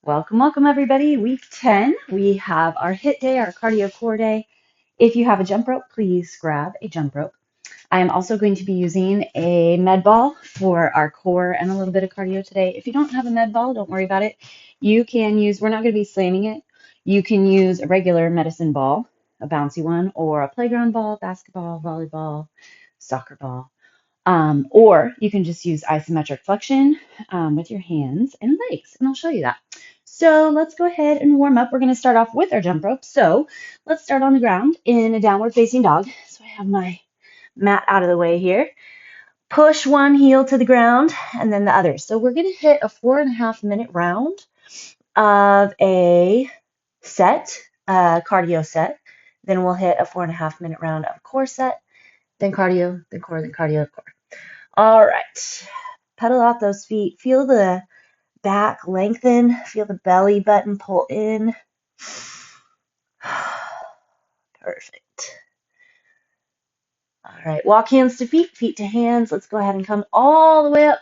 Welcome everybody. Week 10, we have our HIIT day, our cardio core day. If you have a jump rope, please grab a jump rope. I am also going to be using a med ball for our core and a little bit of cardio today. If you don't have a med ball, don't worry about it. You can use, we're not going to be slamming it. You can use a regular medicine ball, a bouncy one, or a playground ball, basketball, volleyball, soccer ball. Or you can just use isometric flexion with your hands and legs, and I'll show you that. So let's go ahead and warm up. We're going to start off with our jump rope. So let's start on the ground in a downward facing dog. So I have my mat out of the way here. Push one heel to the ground and then the other. So we're going to hit a 4.5-minute round of a set, cardio set. Then we'll hit a 4.5-minute round of a core set, then cardio, then core, then cardio, core. All right, pedal out those feet. Feel the back lengthen. Feel the belly button pull in. Perfect. All right, walk hands to feet, feet to hands. Let's go ahead and come all the way up.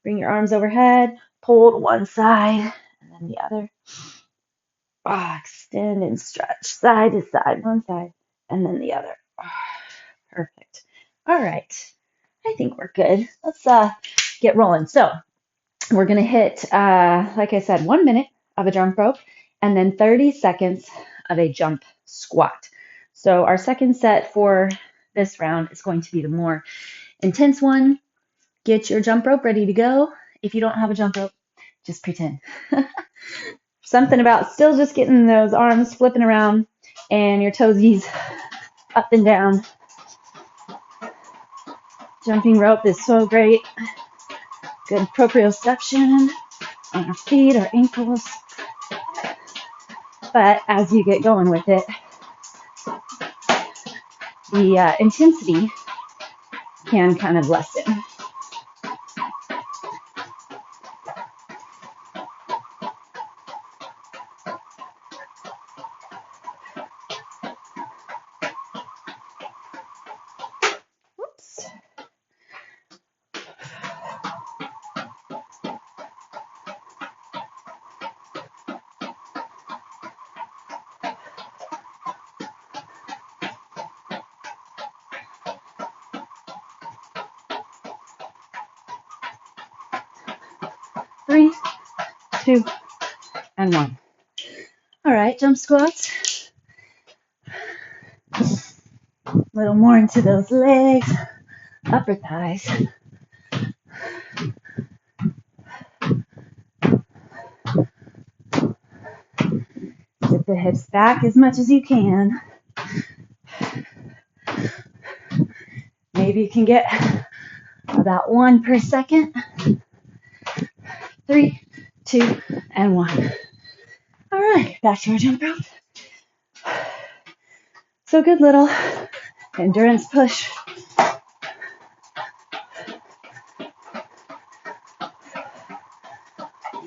Bring your arms overhead. Pull to one side and then the other. Extend and stretch side to side, one side and then the other. Perfect. All right, I think we're good. Let's get rolling. So we're going to hit, like I said, 1 minute of a jump rope and then 30 seconds of a jump squat. So our second set for this round is going to be the more intense one. Get your jump rope ready to go. If you don't have a jump rope, just pretend. Something about still just getting those arms flipping around and your toesies up and down. Jumping rope is so great. Good proprioception on our feet, our ankles. But as you get going with it, the intensity can kind of lessen. Whoops. Three, two, and one. All right, jump squats. A little more into those legs, upper thighs. Sit the hips back as much as you can. Maybe you can get about one per second. 3, 2, and 1. All right, back to our jump rope. So good little endurance push.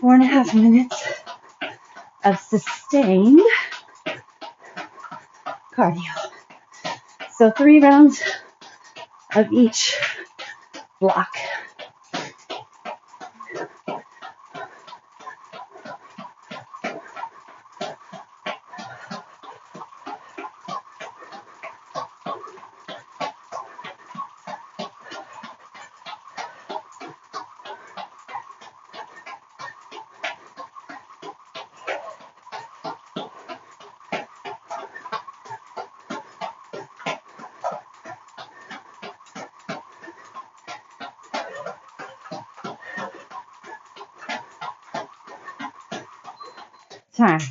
4.5 minutes of sustained cardio. So 3 rounds of each block. Time.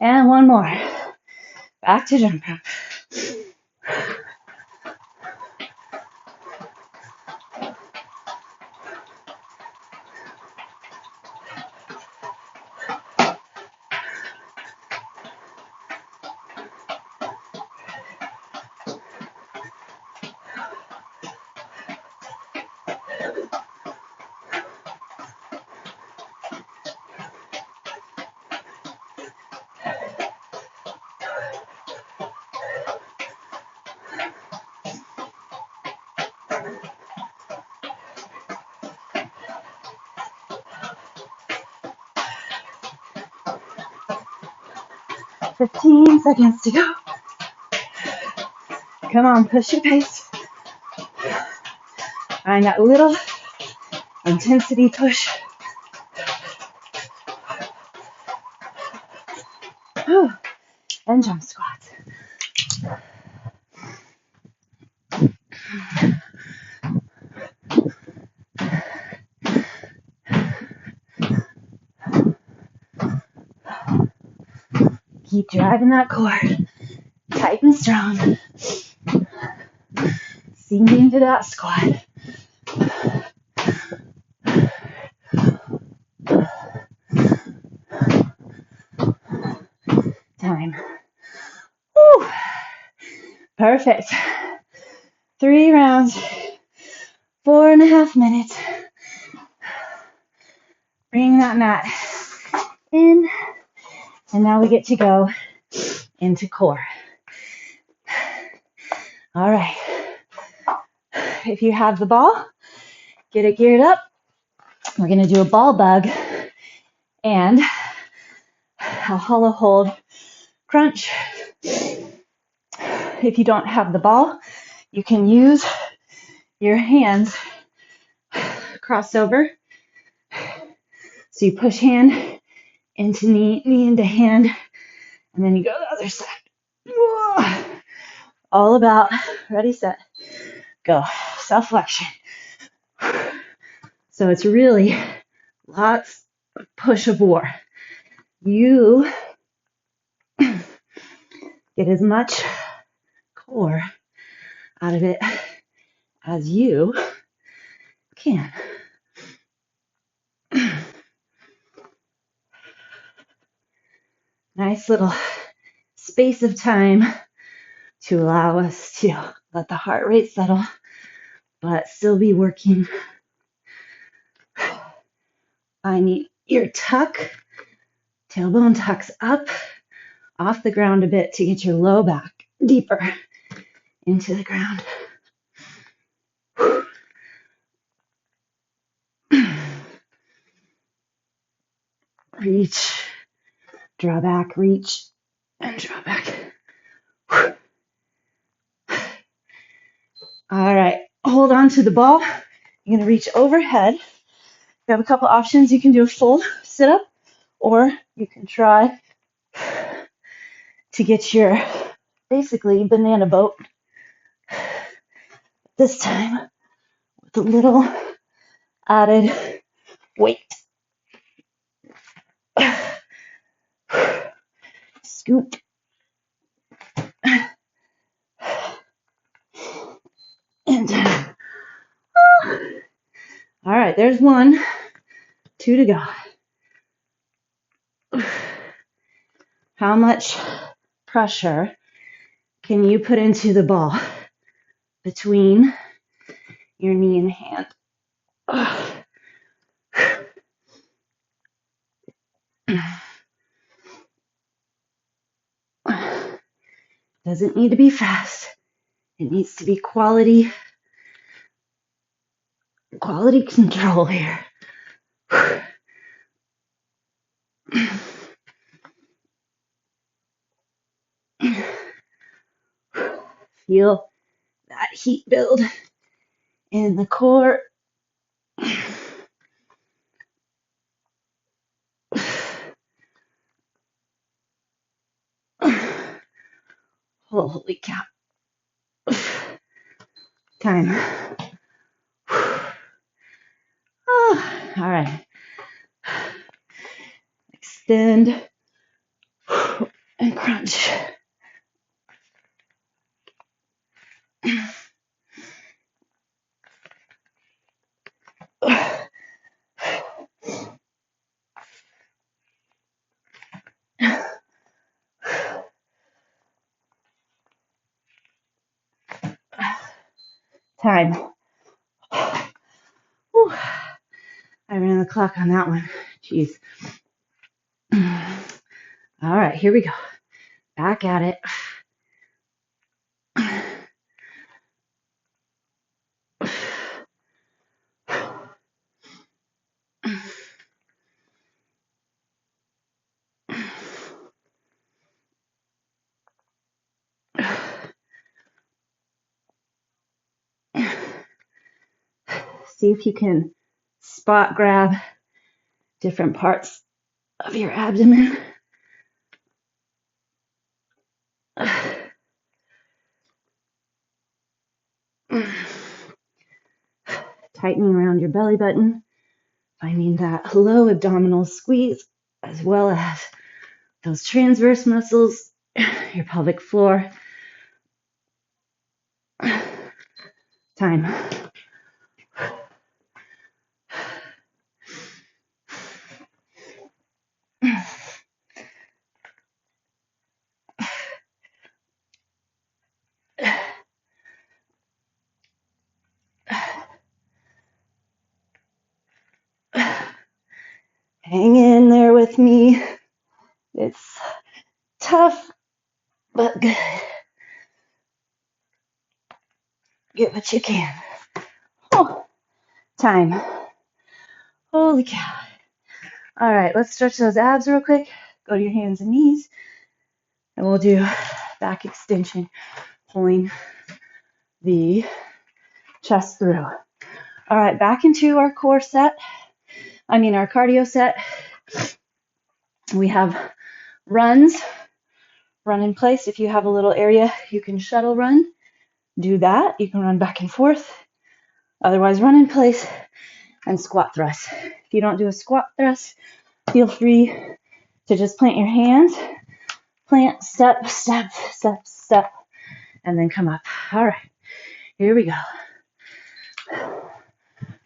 And one more. Back to jump rope. 15 seconds to go. Come on, push your pace. Find that little intensity push. And jump squats. Keep driving that core. Tight and strong. Sink into that squat. Time. Woo. Perfect. 3 rounds, 4.5 minutes. Bring that mat in, and now we get to go into core. All right. If you have the ball, get it geared up. We're going to do a ball bug and a hollow hold crunch. If you don't have the ball, you can use your hands crossed over. So you push hand into knee, knee into hand, and then you go to the other side. All about, ready, set, go. Self-flexion. So it's really lots of push of war. You get as much core out of it as you can. Nice little space of time to allow us to let the heart rate settle, but still be working. I need your tuck, tailbone tucks up off the ground a bit to get your low back deeper into the ground. Reach, draw back, reach, and draw back. All right, hold on to the ball. You're gonna reach overhead. You have a couple options. You can do a full sit-up, or you can try to get your basically banana boat this time with a little added weight. Scoop. And all right, there's 1, 2 to go. How much pressure can you put into the ball between your knee and hand? Doesn't need to be fast. It needs to be quality control here. Feel that heat build in the core. Holy cow. Time. All right. Extend and crunch. Time. Whew. I ran the clock on that one. Jeez. All right, here we go. Back at it. See if you can spot grab different parts of your abdomen. Tightening around your belly button, finding that low abdominal squeeze, as well as those transverse muscles, your pelvic floor. Time. Hang in there with me. It's tough, but good. Get what you can. Oh, time. Holy cow. All right, let's stretch those abs real quick. Go to your hands and knees, and we'll do back extension, pulling the chest through. All right, back into our core set. Our cardio set. We have runs. Run in place. If you have a little area, you can shuttle run. Do that. You can run back and forth. Otherwise, run in place and squat thrust. If you don't do a squat thrust, feel free to just plant your hands. Plant, step, step, step, step, and then come up. All right, here we go.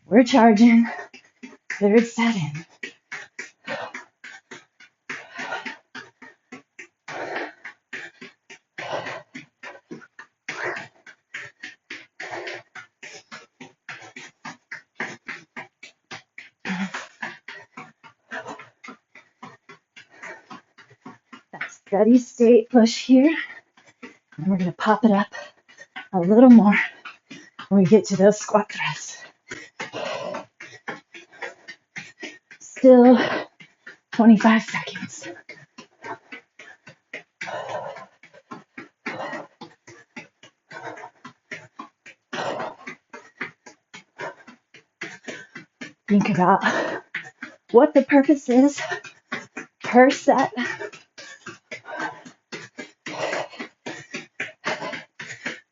We're charging. Third set in. That steady state push here. And we're going to pop it up a little more when we get to those squat thrusts. Still 25 seconds. Think about what the purpose is per set.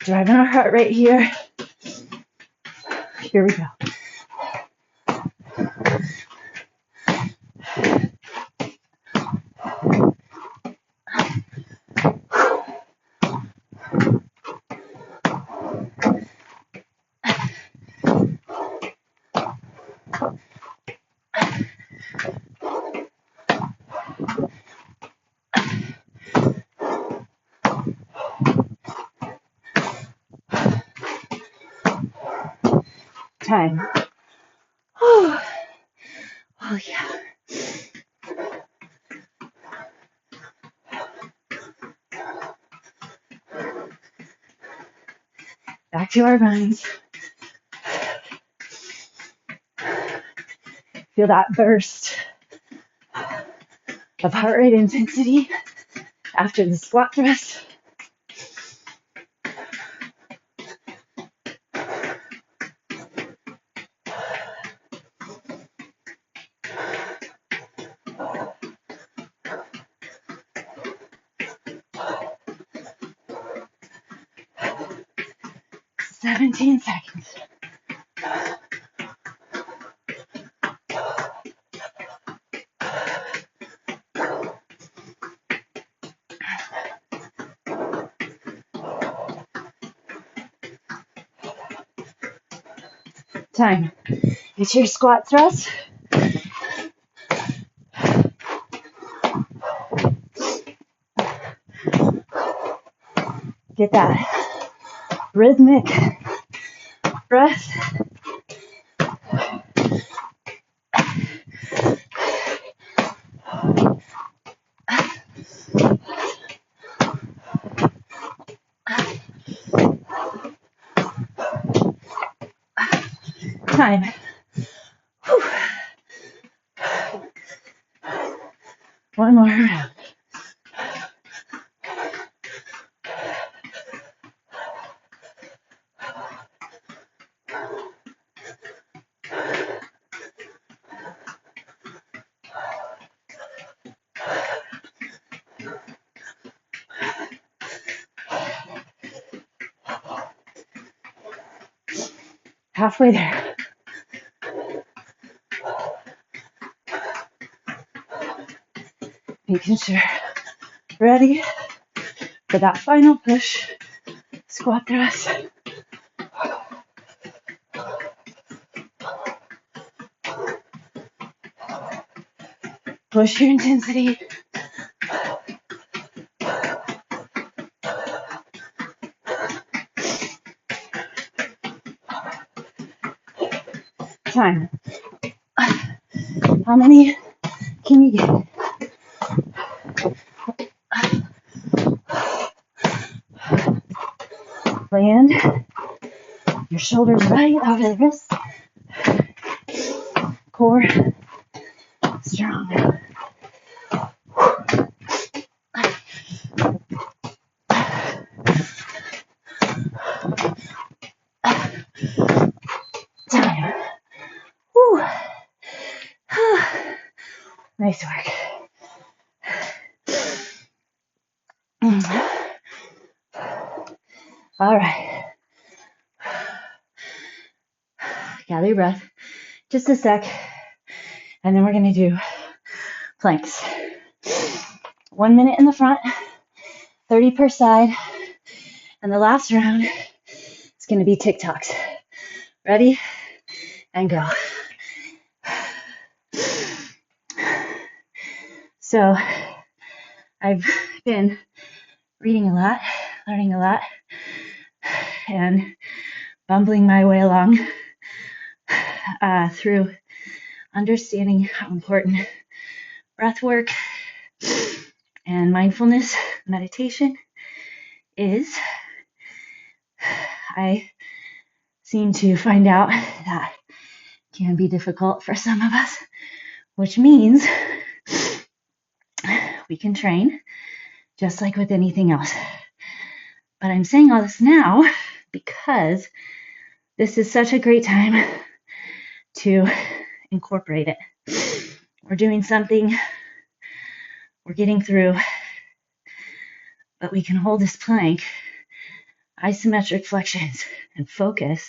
Driving our heart rate here. Here we go. Time. Oh yeah. Back to our runs. Feel that burst of heart rate intensity after the squat thrust. Seventeen seconds. Time. It's your squat thrust. Get that rhythmic breath. Time. Whew. One more round. Halfway there. Making sure. Ready for that final push. Squat thrust. Push your intensity. Time. How many can you get? Land your shoulders right over the wrists. Core strong. Time. Whew. Nice work. All right. Gather your breath. Just a sec. And then we're going to do planks. 1 minute in the front, 30 per side. And the last round is going to be TikToks. Ready? And go. So I've been reading a lot, learning a lot, and bumbling my way along through understanding how important breath work and mindfulness meditation is. I seem to find out that can be difficult for some of us, which means we can train just like with anything else. But I'm saying all this now because this is such a great time to incorporate it. We're doing something, we're getting through, but we can hold this plank, isometric flexions, and focus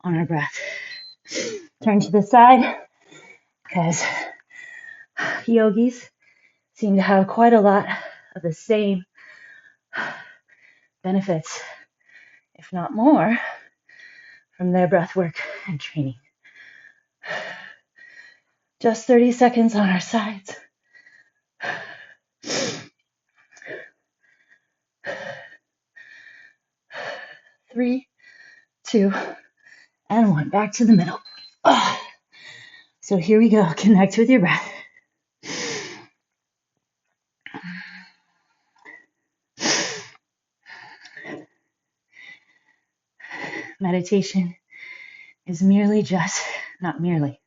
on our breath. Turn to the side because yogis seem to have quite a lot of the same benefits, if not more, from their breath work and training. Just 30 seconds on our sides. 3, 2, and 1. Back to the middle. So here we go. Connect with your breath. Meditation is not merely,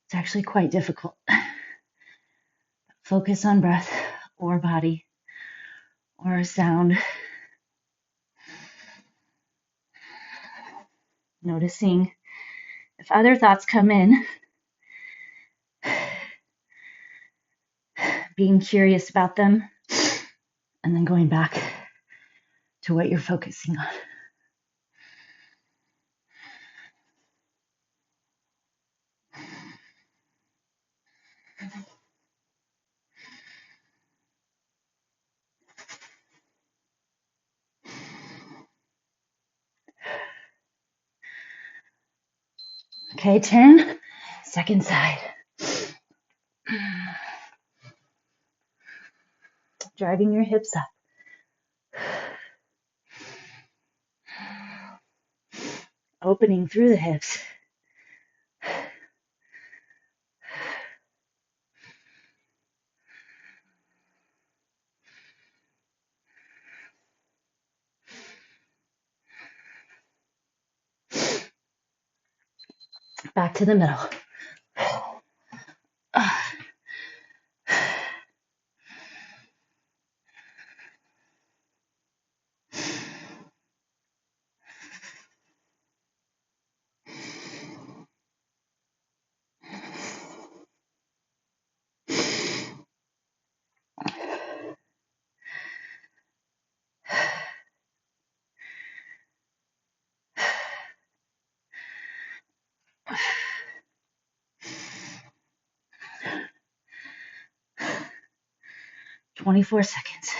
it's actually quite difficult. Focus on breath or body or a sound. Noticing if other thoughts come in, being curious about them, and then going back to what you're focusing on. Okay, turn, second side. Driving your hips up. Opening through the hips. Back to the middle. 24 seconds.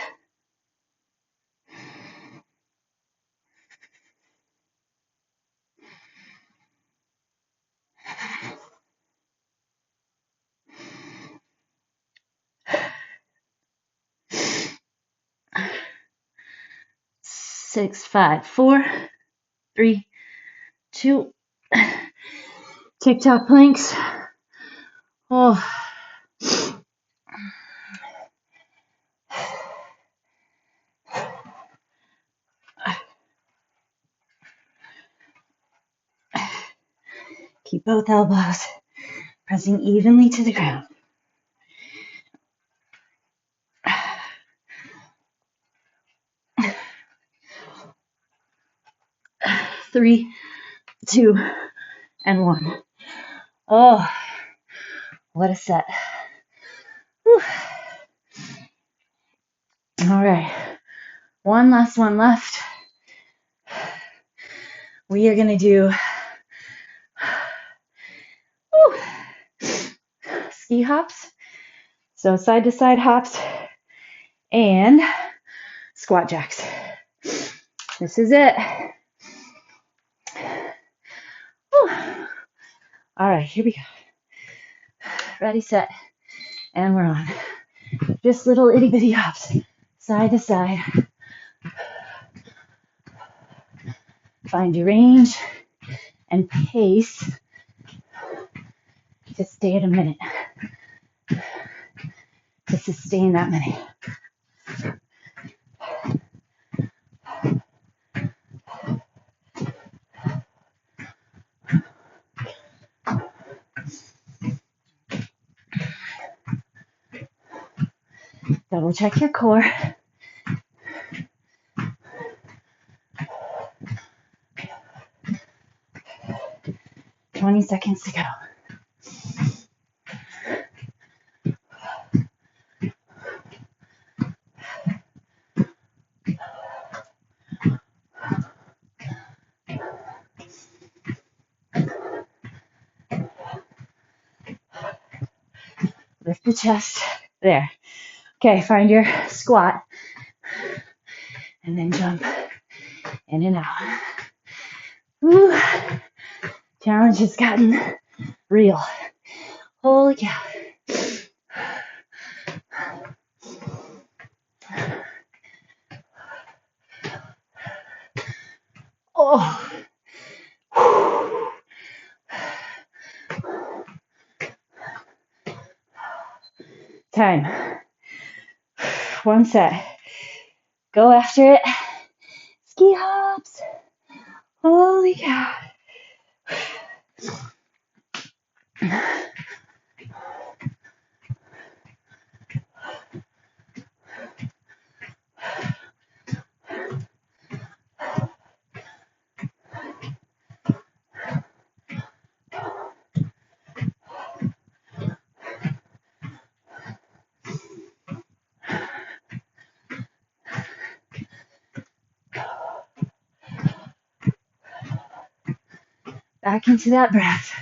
Six, five, four, three, two. TikTok planks. Oh. Keep both elbows pressing evenly to the ground. 3, 2, and 1. Oh, what a set. Whew. All right, one last one left. We are going to do ski hops, so side to side hops, and squat jacks. This is it. Whew. All right, here we go. Ready, set, and we're on. Just little itty bitty hops, side to side. Find your range and pace to stay at a minute, to sustain that minute. Double check your core. Seconds to go. Lift the chest. There. Okay, find your squat. And then jump in and out. Woo. Challenge has gotten real. Holy cow. Oh. Time. One set. Go after it. Ski hops. Holy cow. Back into that breath.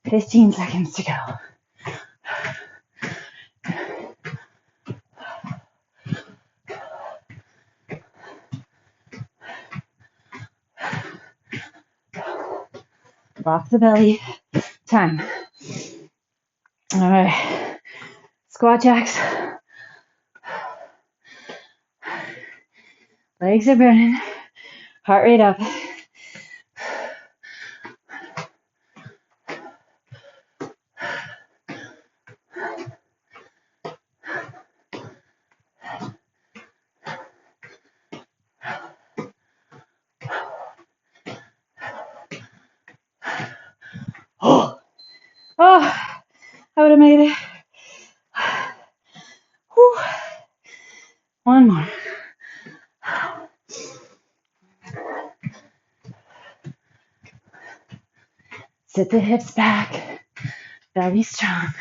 15 seconds to go. Lock the belly. Time. All right. Squat jacks. Legs are burning. Heart rate up. Oh, I would have made it. Whew. One more. Sit the hips back. Belly strong.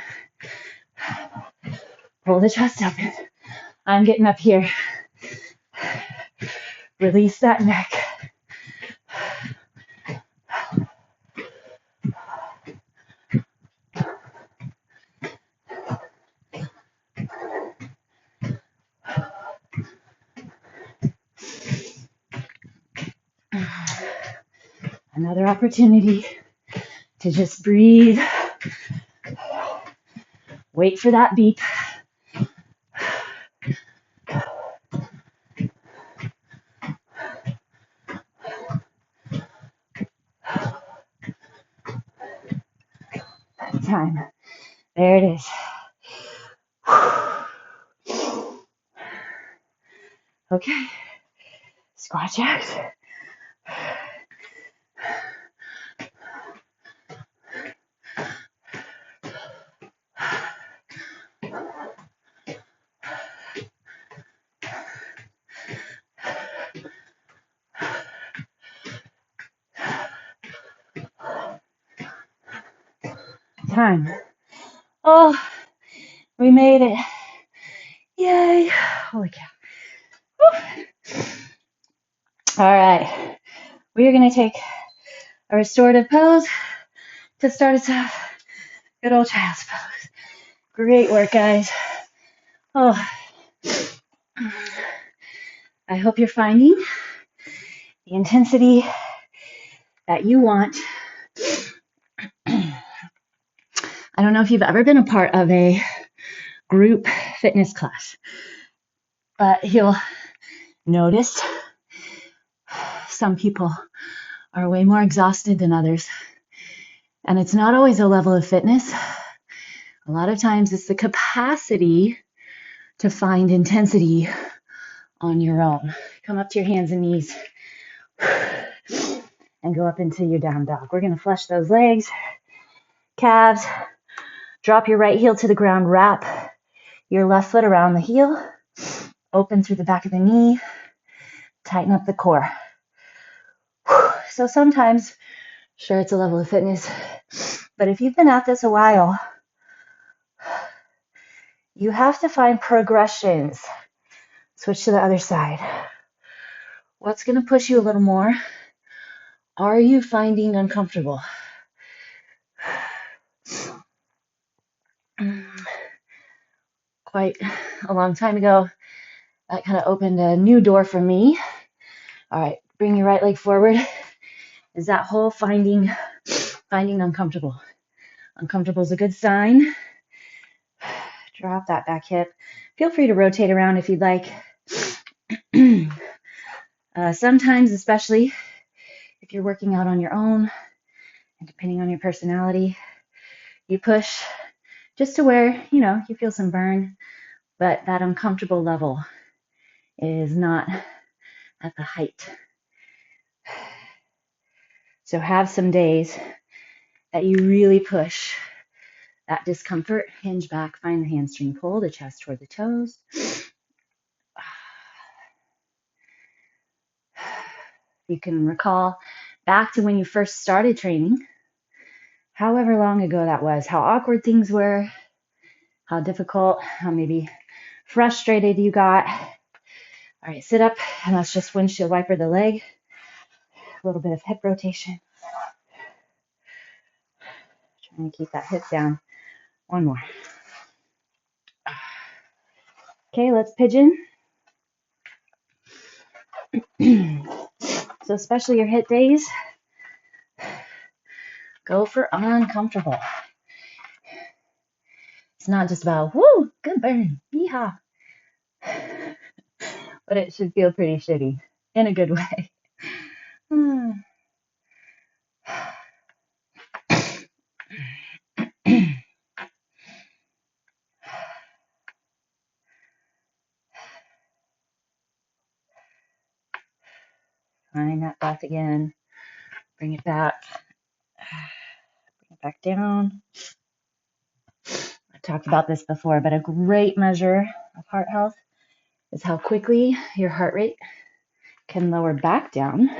Pull the chest open. I'm getting up here. Release that neck. Another opportunity to just breathe. Wait for that beep. Time. There it is. Okay. Squat jacks. Time. Oh, we made it. Yay. Holy cow. Woo. All right. We are going to take a restorative pose to start us off. Good old child's pose. Great work, guys. Oh, I hope you're finding the intensity that you want. I don't know if you've ever been a part of a group fitness class, but you'll notice some people are way more exhausted than others. And it's not always a level of fitness. A lot of times it's the capacity to find intensity on your own. Come up to your hands and knees and go up into your down dog. We're going to flex those legs, calves. Drop your right heel to the ground. Wrap your left foot around the heel. Open through the back of the knee. Tighten up the core. So sometimes, sure, it's a level of fitness, but if you've been at this a while, you have to find progressions. Switch to the other side. What's going to push you a little more? Are you finding uncomfortable? Quite a long time ago, that kind of opened a new door for me. All right, bring your right leg forward. Is that whole finding uncomfortable? Uncomfortable is a good sign. Drop that back hip. Feel free to rotate around if you'd like. Sometimes, especially if you're working out on your own, and depending on your personality, you push just to where, you feel some burn, but that uncomfortable level is not at the height. So have some days that you really push that discomfort. Hinge back, find the hamstring pull, the chest toward the toes. You can recall back to when you first started training, however long ago that was, how awkward things were, how difficult, how maybe frustrated you got. All right, sit up and let's just windshield wiper the leg. A little bit of hip rotation. Trying to keep that hip down. One more. Okay, let's pigeon. So especially your hit days, go for uncomfortable. It's not just about, woo, good burn, yeehaw. But it should feel pretty shitty in a good way. Find that breath again. Bring it back. Bring it back down. I've talked about this before, but a great measure of heart health is how quickly your heart rate can lower back down.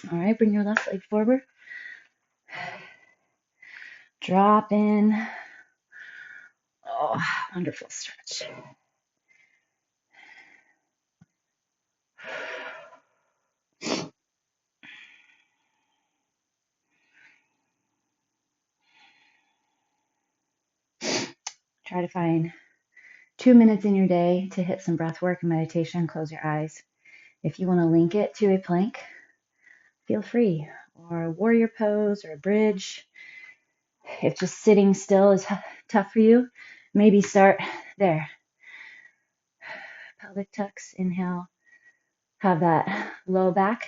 All right, bring your left leg forward. Drop in. Oh, wonderful stretch. Try to find 2 minutes in your day to hit some breath work and meditation. Close your eyes. If you want to link it to a plank, feel free. Or a warrior pose or a bridge. If just sitting still is tough for you, maybe start there. Pelvic tucks, inhale. Have that low back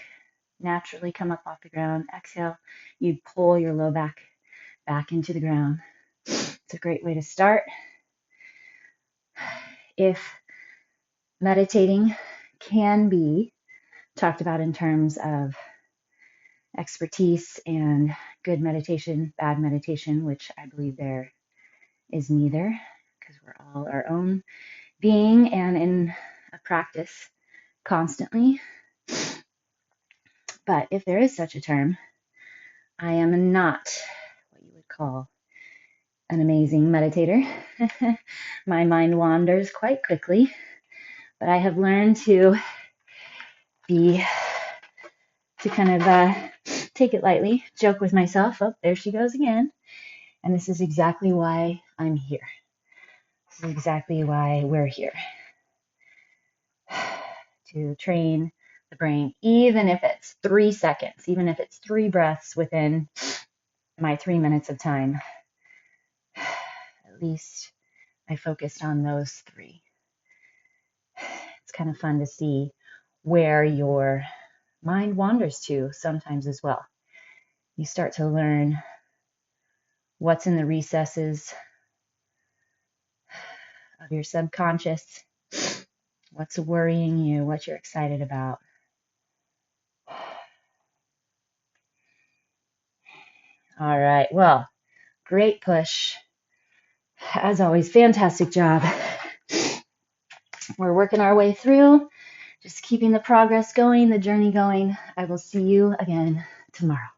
naturally come up off the ground. Exhale, you pull your low back into the ground. It's a great way to start. If meditating can be talked about in terms of expertise and good meditation, bad meditation, which I believe there is neither, because we're all our own being and in a practice constantly. But if there is such a term, I am not what you would call an amazing meditator. My mind wanders quite quickly, but I have learned to kind of take it lightly, joke with myself. Oh, there she goes again. And this is exactly why I'm here. This is exactly why we're here. To train the brain, even if it's 3 seconds, even if it's 3 breaths within my 3 minutes of time. At least I focused on those 3. It's kind of fun to see where your mind wanders to sometimes as well. You start to learn what's in the recesses of your subconscious, what's worrying you, what you're excited about. All right, well, great push. As always, fantastic job. We're working our way through, just keeping the progress going, the journey going. I will see you again tomorrow.